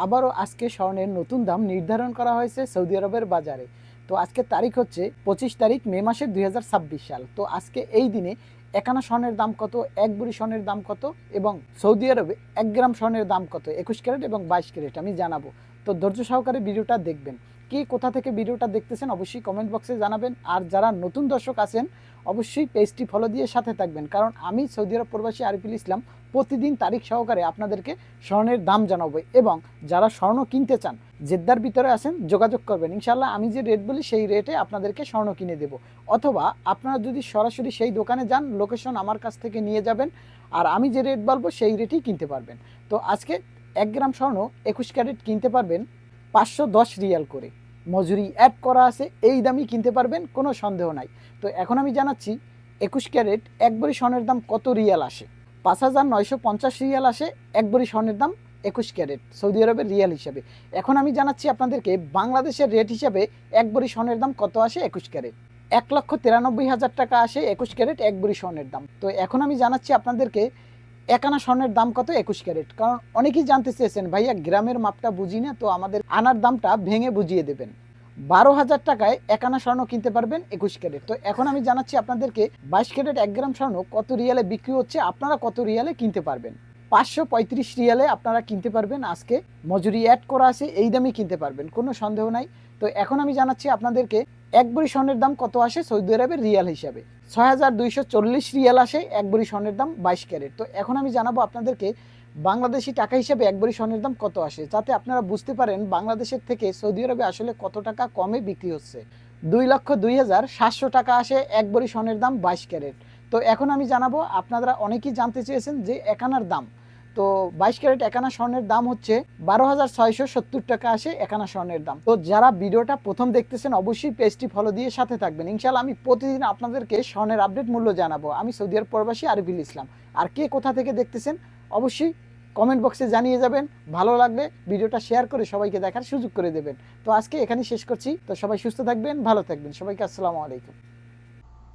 আবারও আজকে স্বর্ণের নতুন দাম নির্ধারণ করা হয়েছে সৌদি আরবের বাজারে। তো আজকে তারিখ হচ্ছে 25 তারিখ মে মাসের 2026 সাল। তো আজকে এই দিনে একানা স্বর্ণের দাম কত, এক ভরি স্বর্ণের দাম কত এবং সৌদি আরবে 1 গ্রাম স্বর্ণের দাম কত, 21 ক্যারেট এবং 22 ক্যারেট আমি জানাবো। তো ধৈর্য সহকারে ভিডিওটা দেখবেন। কি কোথা থেকে ভিডিওটা দেখতেছেন অবশ্যই কমেন্ট বক্সে জানাবেন। আর যারা নতুন দর্শক আছেন অবশ্যই পেজটি ফলো দিয়ে সাথে থাকবেন, কারণ আমি সৌদি আরব প্রবাসী আরিফুল ইসলাম প্রতিদিন তারিখ সহকারে আপনাদেরকে স্বর্ণের দাম জানাবো। এবং যারা স্বর্ণ কিনতে চান জেদ্দার ভিতরে আছেন যোগাযোগ করবেন, ইনশাল্লাহ আমি যে রেট বলি সেই রেটে আপনাদেরকে স্বর্ণ কিনে দেব। অথবা আপনারা যদি সরাসরি সেই দোকানে যান, লোকেশন আমার কাছ থেকে নিয়ে যাবেন, আর আমি যে রেট বলবো সেই রেটেই কিনতে পারবেন। তো আজকে 1 গ্রাম স্বর্ণ 21 ক্যারেট কিনতে পারবেন 510 রিয়াল করে, মজুরি অ্যাড করা আছে, এই দামই কিনতে পারবেন, কোনো সন্দেহ নাই। তো এখন আমি জানাচ্ছি 21 ক্যারেট এক ভরি স্বর্ণের দাম কত রিয়াল আসে। 5,950 রিয়াল আসে এক ভরি স্বর্ণের দাম 21 ক্যারেট সৌদি আরবের রিয়াল হিসাবে। এখন আমি জানাচ্ছি আপনাদেরকে বাংলাদেশের রেট হিসাবে এক ভরি স্বর্ণের দাম কত আসে 21 ক্যারেট। 1,93,000 টাকা আসে 21 ক্যারেট এক ভরি স্বর্ণের দাম। তো এখন আমি জানাচ্ছি আপনাদেরকে একানা স্বর্ণের দাম কত 21 ক্যারেট, কারণ অনেকেই জানতে চেয়েছেন ভাইয়া গ্রামের মাপটা বুঝি না, তো আমাদের আনার দামটা ভেঙে বুঝিয়ে দেবেন। 12,000 টাকায় একানা স্বর্ণ কিনতে পারবেন 21 ক্যারেট। তো এখন আমি জানাচ্ছি আপনাদেরকে 22 ক্যারেট 1 গ্রাম স্বর্ণ কত রিয়ালে বিক্রি হচ্ছে, আপনারা কত রিয়ালে কিনতে পারবেন। 535 রিয়ালে আপনারা কিনতে পারবেন। আজকে মজুরি অ্যাড করা আছে, এই দামই কিনতে পারবেন, কোনো সন্দেহ নাই। তো এখন আমি জানাচ্ছি আপনাদেরকে এক ভরি স্বর্ণের দাম কত আসে সৌদি আরবের রিয়াল হিসাবে। 6,240 রিয়াল আসে এক ভরি স্বর্ণের দাম 22 ক্যারেট। তো এখন আমি জানাবো আপনাদেরকে বাংলাদেশি টাকা হিসেবে এক ভরি স্বর্ণের দাম কত আসে, যাতে আপনারা বুঝতে পারেন বাংলাদেশের থেকে সৌদি আরবে আসলে কত টাকা কমে বিক্রি হচ্ছে। 2,02,700 টাকা আসে এক ভরি স্বর্ণের দাম 22 ক্যারেট। তো এখন আমি জানাবো, আপনারা অনেকেই জানতে চেয়েছেন যে একানার দাম। তো 22 ক্যারেট একানা স্বর্ণের দাম হচ্ছে 12,670 টাকা আসে একানা স্বর্ণের দাম। তো যারা ভিডিওটা প্রথম দেখতেছেন অবশ্যই পেজটি ফলো দিয়ে সাথে থাকবেন, ইনশাল্লাহ আমি প্রতিদিন আপনাদেরকে স্বর্ণের আপডেট মূল্য জানাবো। আমি সৌদি আরব প্রবাসী আরিফুল ইসলাম। আর কে কোথা থেকে দেখতেছেন অবশ্যই কমেন্ট বক্সে জানিয়ে যাবেন। ভালো লাগলে ভিডিওটা শেয়ার করে সবাইকে দেখার সুযোগ করে দেবেন। তো আজকে এখানেই শেষ করছি। তো সবাই সুস্থ থাকবেন, ভালো থাকবেন, সবাইকে আসসালামু আলাইকুম।